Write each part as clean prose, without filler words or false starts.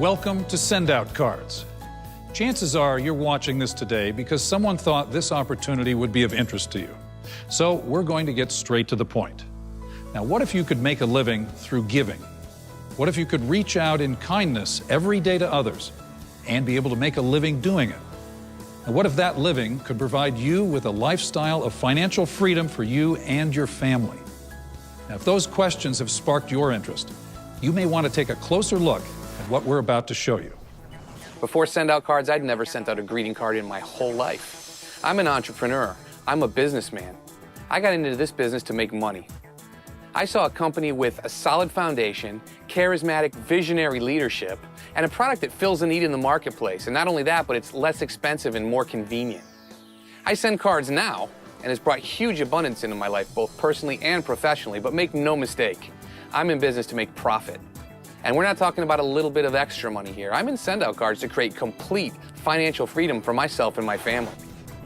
Welcome to SendOutCards. Chances are you're watching this today because someone thought this opportunity would be of interest to you. So we're going to get straight to the point. Now, what if you could make a living through giving? What if you could reach out in kindness every day to others and be able to make a living doing it? And what if that living could provide you with a lifestyle of financial freedom for you and your family? Now, if those questions have sparked your interest, you may want to take a closer look at what we're about to show you. Before SendOutCards, I'd never sent out a greeting card in my whole life. I'm an entrepreneur. I'm a businessman. I got into this business to make money. I saw a company with a solid foundation, charismatic, visionary leadership, and a product that fills a need in the marketplace. And not only that, but it's less expensive and more convenient. I send cards now, and it's brought huge abundance into my life, both personally and professionally. But make no mistake, I'm in business to make profit. And we're not talking about a little bit of extra money here. I'm in SendOutCards to create complete financial freedom for myself and my family.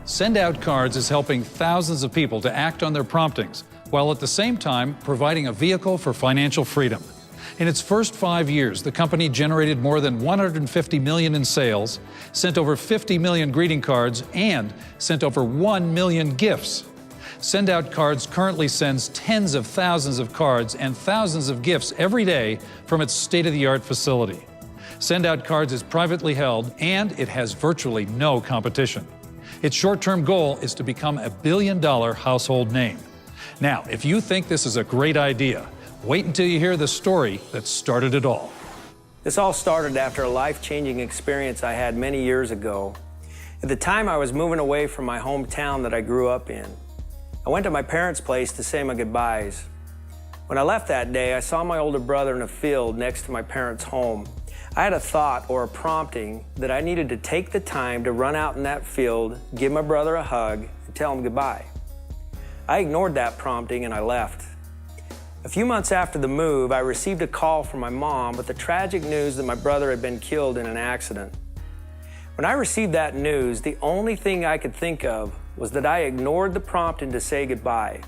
SendOutCards is helping thousands of people to act on their promptings, while at the same time providing a vehicle for financial freedom. In its first 5 years, the company generated more than $150 million in sales, sent over 50 million greeting cards, and sent over 1 million gifts. SendOutCards currently sends tens of thousands of cards and thousands of gifts every day from its state-of-the-art facility. SendOutCards is privately held, and it has virtually no competition. Its short-term goal is to become a billion-dollar household name. Now, if you think this is a great idea, wait until you hear the story that started it all. This all started after a life-changing experience I had many years ago. At the time, I was moving away from my hometown that I grew up in. I went to my parents' place to say my goodbyes. When I left that day, I saw my older brother in a field next to my parents' home. I had a thought or a prompting that I needed to take the time to run out in that field, give my brother a hug, and tell him goodbye. I ignored that prompting and I left. A few months after the move, I received a call from my mom with the tragic news that my brother had been killed in an accident. When I received that news, the only thing I could think of was that I ignored the prompting to say goodbye.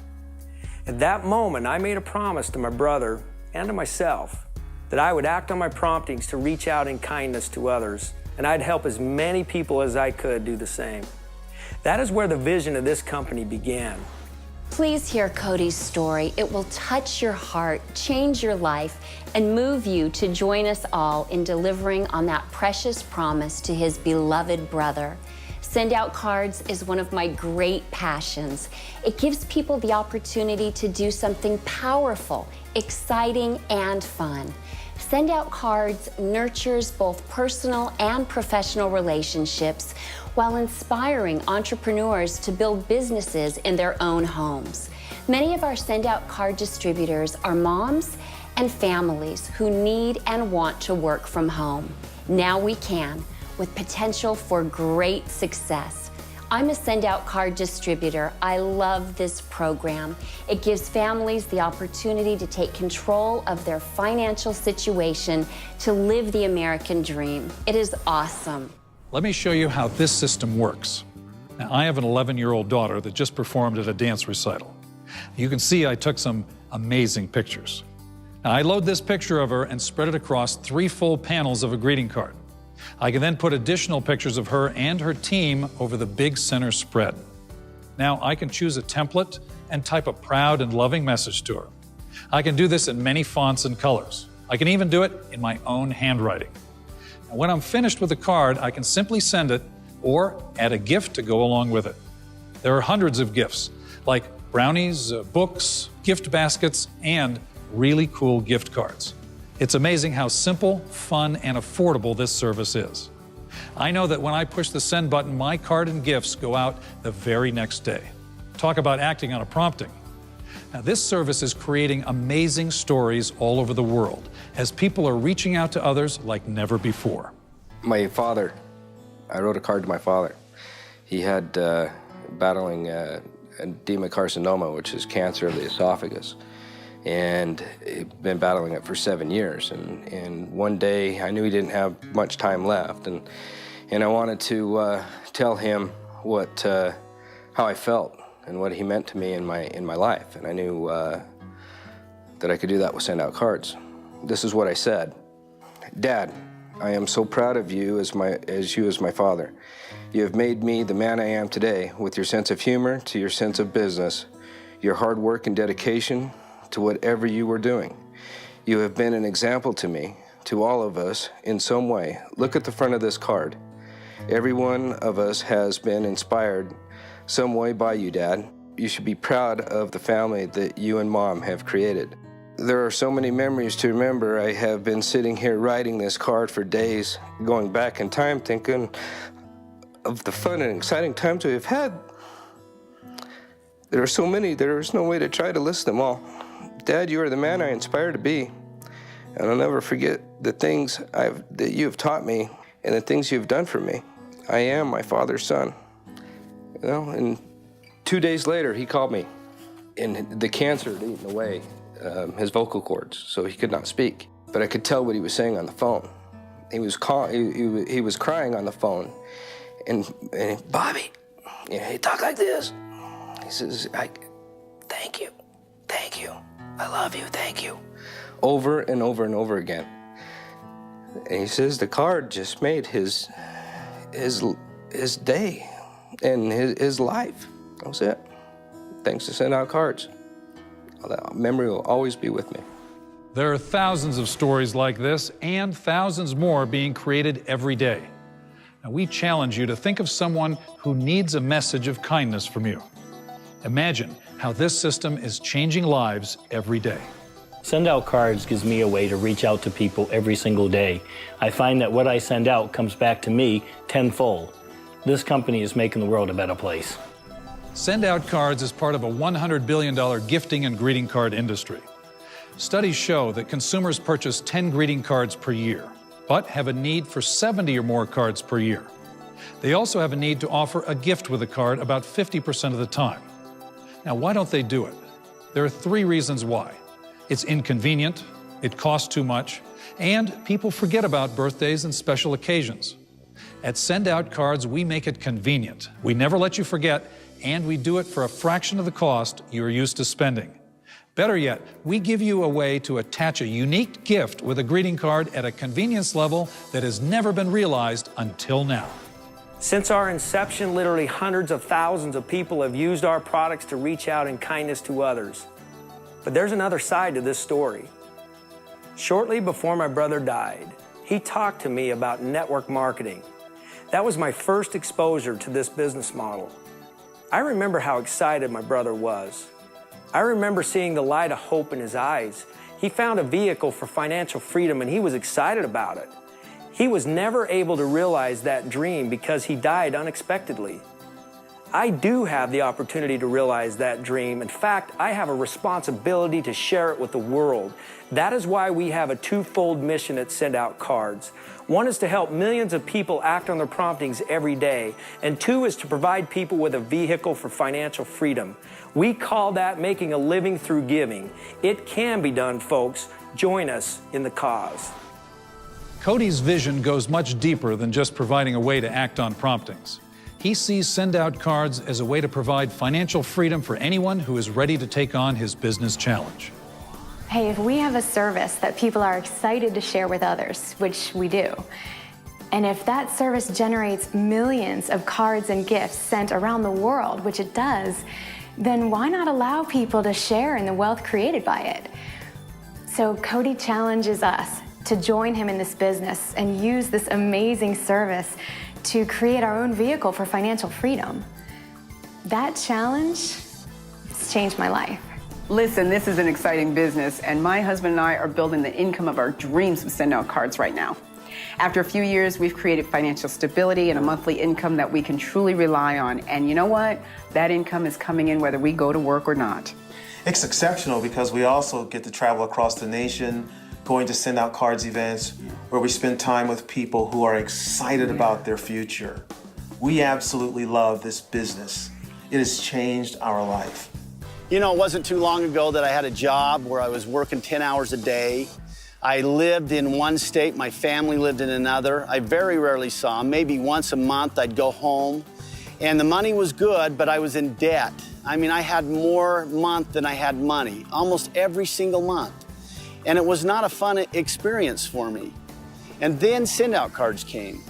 At that moment, I made a promise to my brother and to myself that I would act on my promptings to reach out in kindness to others, and I'd help as many people as I could do the same. That is where the vision of this company began. Please hear Cody's story. It will touch your heart, change your life, and move you to join us all in delivering on that precious promise to his beloved brother. SendOutCards is one of my great passions. It gives people the opportunity to do something powerful, exciting, and fun. SendOutCards nurtures both personal and professional relationships while inspiring entrepreneurs to build businesses in their own homes. Many of our SendOutCard distributors are moms and families who need and want to work from home. Now we can, with potential for great success. I'm a SendOutCard distributor. I love this program. It gives families the opportunity to take control of their financial situation to live the American dream. It is awesome. Let me show you how this system works. Now, I have an 11-year-old daughter that just performed at a dance recital. You can see I took some amazing pictures. Now, I load this picture of her and spread it across 3 full panels of a greeting card. I can then put additional pictures of her and her team over the big center spread. Now I can choose a template and type a proud and loving message to her. I can do this in many fonts and colors. I can even do it in my own handwriting. And when I'm finished with the card, I can simply send it or add a gift to go along with it. There are hundreds of gifts, like brownies, books, gift baskets, and really cool gift cards. It's amazing how simple, fun, and affordable this service is. I know that when I push the send button, my card and gifts go out the very next day. Talk about acting on a prompting. Now, this service is creating amazing stories all over the world as people are reaching out to others like never before. My father, I wrote a card to my father. He had battling edema carcinoma, which is cancer of the esophagus. And he'd been battling it for 7 years. And one day, I knew he didn't have much time left, and I wanted to tell him how I felt and what he meant to me in my life. And I knew that I could do that with SendOutCards. This is what I said. Dad, I am so proud of you as my father. You have made me the man I am today with your sense of humor to your sense of business, your hard work and dedication to whatever you were doing. You have been an example to me, to all of us, in some way. Look at the front of this card. Every one of us has been inspired some way by you, Dad. You should be proud of the family that you and Mom have created. There are so many memories to remember. I have been sitting here writing this card for days, going back in time, thinking of the fun and exciting times we have had. There are so many, there is no way to try to list them all. Dad, you are the man I aspire to be, and I'll never forget the things that you have taught me and the things you have done for me. I am my father's son. You know, and 2 days later, he called me, and the cancer had eaten away his vocal cords, so he could not speak. But I could tell what he was saying on the phone. He was crying on the phone, and Bobby, you know, he talked like this. He says, thank you, I love you, thank you, over and over and over again. And he says the card just made his day and his life. That was it. Thanks to Send Out Cards. That memory will always be with me. There are thousands of stories like this and thousands more being created every day. Now, we challenge you to think of someone who needs a message of kindness from you. Imagine how this system is changing lives every day. Send Out Cards gives me a way to reach out to people every single day. I find that what I send out comes back to me tenfold. This company is making the world a better place. Send Out Cards is part of a $100 billion gifting and greeting card industry. Studies show that consumers purchase 10 greeting cards per year, but have a need for 70 or more cards per year. They also have a need to offer a gift with a card about 50% of the time. Now, why don't they do it? There are 3 reasons why. It's inconvenient, it costs too much, and people forget about birthdays and special occasions. At Send Out Cards, we make it convenient. We never let you forget, and we do it for a fraction of the cost you're used to spending. Better yet, we give you a way to attach a unique gift with a greeting card at a convenience level that has never been realized until now. Since our inception, literally hundreds of thousands of people have used our products to reach out in kindness to others. But there's another side to this story. Shortly before my brother died, he talked to me about network marketing. That was my first exposure to this business model. I remember how excited my brother was. I remember seeing the light of hope in his eyes. He found a vehicle for financial freedom and he was excited about it. He was never able to realize that dream because he died unexpectedly. I do have the opportunity to realize that dream. In fact, I have a responsibility to share it with the world. That is why we have a twofold mission at Send Out Cards. One is to help millions of people act on their promptings every day, and 2 is to provide people with a vehicle for financial freedom. We call that making a living through giving. It can be done, folks. Join us in the cause. Cody's vision goes much deeper than just providing a way to act on promptings. He sees Send Out Cards as a way to provide financial freedom for anyone who is ready to take on his business challenge. Hey, if we have a service that people are excited to share with others, which we do, and if that service generates millions of cards and gifts sent around the world, which it does, then why not allow people to share in the wealth created by it? So Cody challenges us to join him in this business and use this amazing service to create our own vehicle for financial freedom. That challenge has changed my life. Listen, this is an exciting business, and my husband and I are building the income of our dreams with Send Out Cards right now. After a few years, we've created financial stability and a monthly income that we can truly rely on. And you know what? That income is coming in whether we go to work or not. It's exceptional because we also get to travel across the nation, going to Send Out Cards events where we spend time with people who are excited about their future. We absolutely love this business. It has changed our life. You know, it wasn't too long ago that I had a job where I was working 10 hours a day. I lived in one state, my family lived in another. I very rarely saw them. Maybe once a month I'd go home. And the money was good, but I was in debt. I mean, I had more month than I had money, almost every single month. And it was not a fun experience for me. And then SendOutCards came.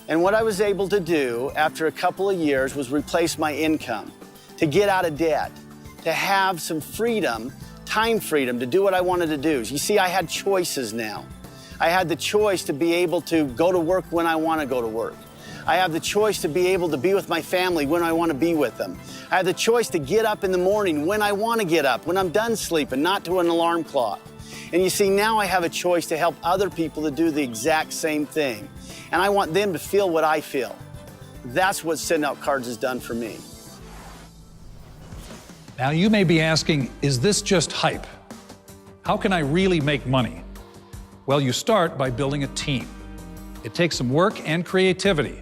And what I was able to do after a couple of years was replace my income, to get out of debt, to have some freedom, time freedom to do what I wanted to do. You see, I had choices now. I had the choice to be able to go to work when I want to go to work. I have the choice to be able to be with my family when I want to be with them. I have the choice to get up in the morning when I want to get up, when I'm done sleeping, not to an alarm clock. And you see, now I have a choice to help other people to do the exact same thing. And I want them to feel what I feel. That's what SendOutCards has done for me. Now you may be asking, is this just hype? How can I really make money? Well, you start by building a team. It takes some work and creativity,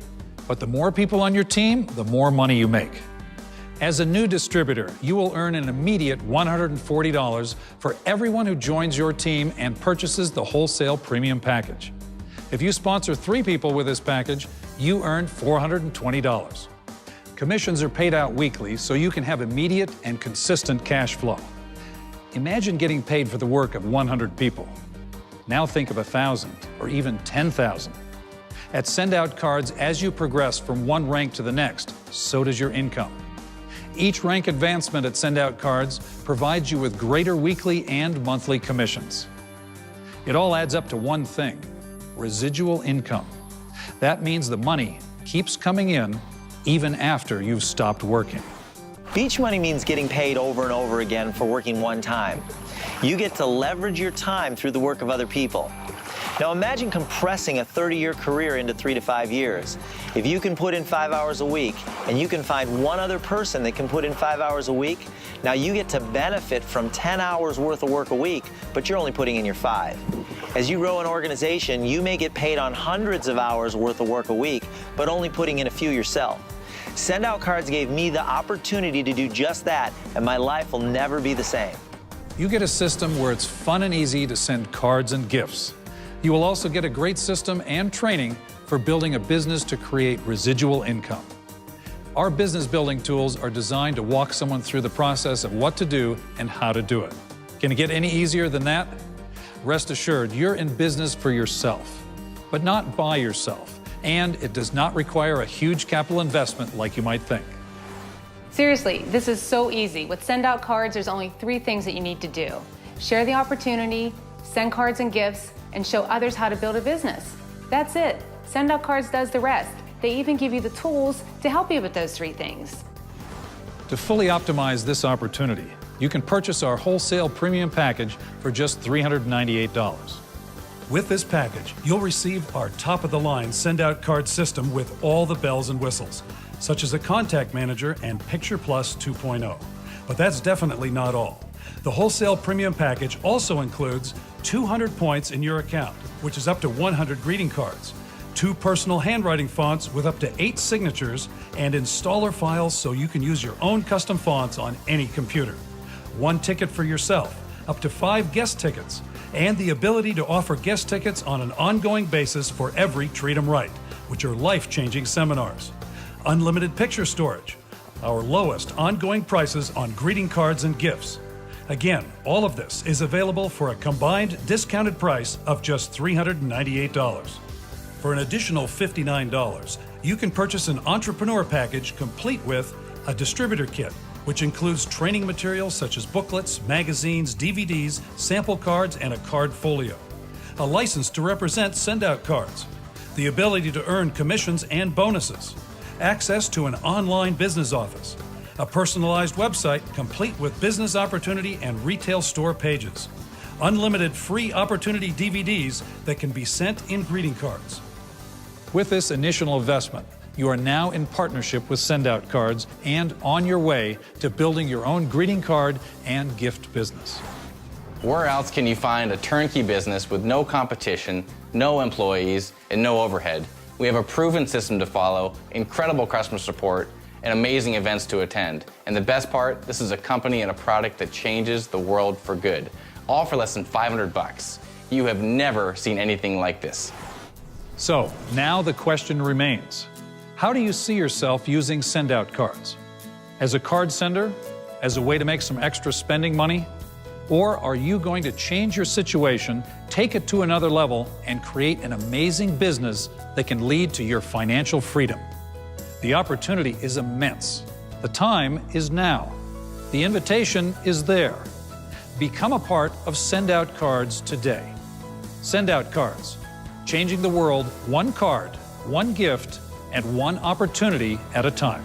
but the more people on your team, the more money you make. As a new distributor, you will earn an immediate $140 for everyone who joins your team and purchases the wholesale premium package. If you sponsor 3 people with this package, you earn $420. Commissions are paid out weekly, so you can have immediate and consistent cash flow. Imagine getting paid for the work of 100 people. Now think of 1,000 or even 10,000. At SendOutCards, as you progress from one rank to the next, so does your income. Each rank advancement at SendOutCards provides you with greater weekly and monthly commissions. It all adds up to one thing: residual income. That means the money keeps coming in even after you've stopped working. Beach money means getting paid over and over again for working one time. You get to leverage your time through the work of other people. Now imagine compressing a 30-year career into 3 to 5 years. If you can put in 5 hours a week and you can find one other person that can put in 5 hours a week, now you get to benefit from 10 hours worth of work a week, but you're only putting in your 5. As you grow an organization, you may get paid on hundreds of hours worth of work a week, but only putting in a few yourself. SendOutCards gave me the opportunity to do just that, and my life will never be the same. You get a system where it's fun and easy to send cards and gifts. You will also get a great system and training for building a business to create residual income. Our business building tools are designed to walk someone through the process of what to do and how to do it. Can it get any easier than that? Rest assured, you're in business for yourself, but not by yourself. And it does not require a huge capital investment like you might think. Seriously, this is so easy. With SendOutCards, there's only 3 things that you need to do: share the opportunity, send cards and gifts, and show others how to build a business. That's it. SendOutCards does the rest. They even give you the tools to help you with those 3 things. To fully optimize this opportunity, you can purchase our wholesale premium package for just $398. With this package, you'll receive our top-of-the-line SendOutCard system with all the bells and whistles, such as a contact manager and Picture Plus 2.0. But that's definitely not all. The wholesale premium package also includes 200 points in your account, which is up to 100 greeting cards, 2 personal handwriting fonts with up to 8 signatures, and installer files so you can use your own custom fonts on any computer, 1 ticket for yourself, up to 5 guest tickets, and the ability to offer guest tickets on an ongoing basis for every Treat 'em Right, which are life-changing seminars. Unlimited picture storage, our lowest ongoing prices on greeting cards and gifts. Again, all of this is available for a combined discounted price of just $398. For an additional $59, you can purchase an entrepreneur package complete with a distributor kit, which includes training materials such as booklets, magazines, DVDs, sample cards, and a card folio, a license to represent SendOutCards, the ability to earn commissions and bonuses, access to an online business office, a personalized website complete with business opportunity and retail store pages, unlimited free opportunity DVDs that can be sent in greeting cards. With this initial investment, you are now in partnership with SendOutCards and on your way to building your own greeting card and gift business. Where else can you find a turnkey business with no competition, no employees, and no overhead? We have a proven system to follow, incredible customer support, and amazing events to attend. And the best part, this is a company and a product that changes the world for good, all for less than $500. You have never seen anything like this. So now the question remains, how do you see yourself using SendOutCards? As a card sender? As a way to make some extra spending money? Or are you going to change your situation, take it to another level, and create an amazing business that can lead to your financial freedom? The opportunity is immense. The time is now. The invitation is there. Become a part of SendOutCards today. SendOutCards, changing the world one card, one gift, and one opportunity at a time.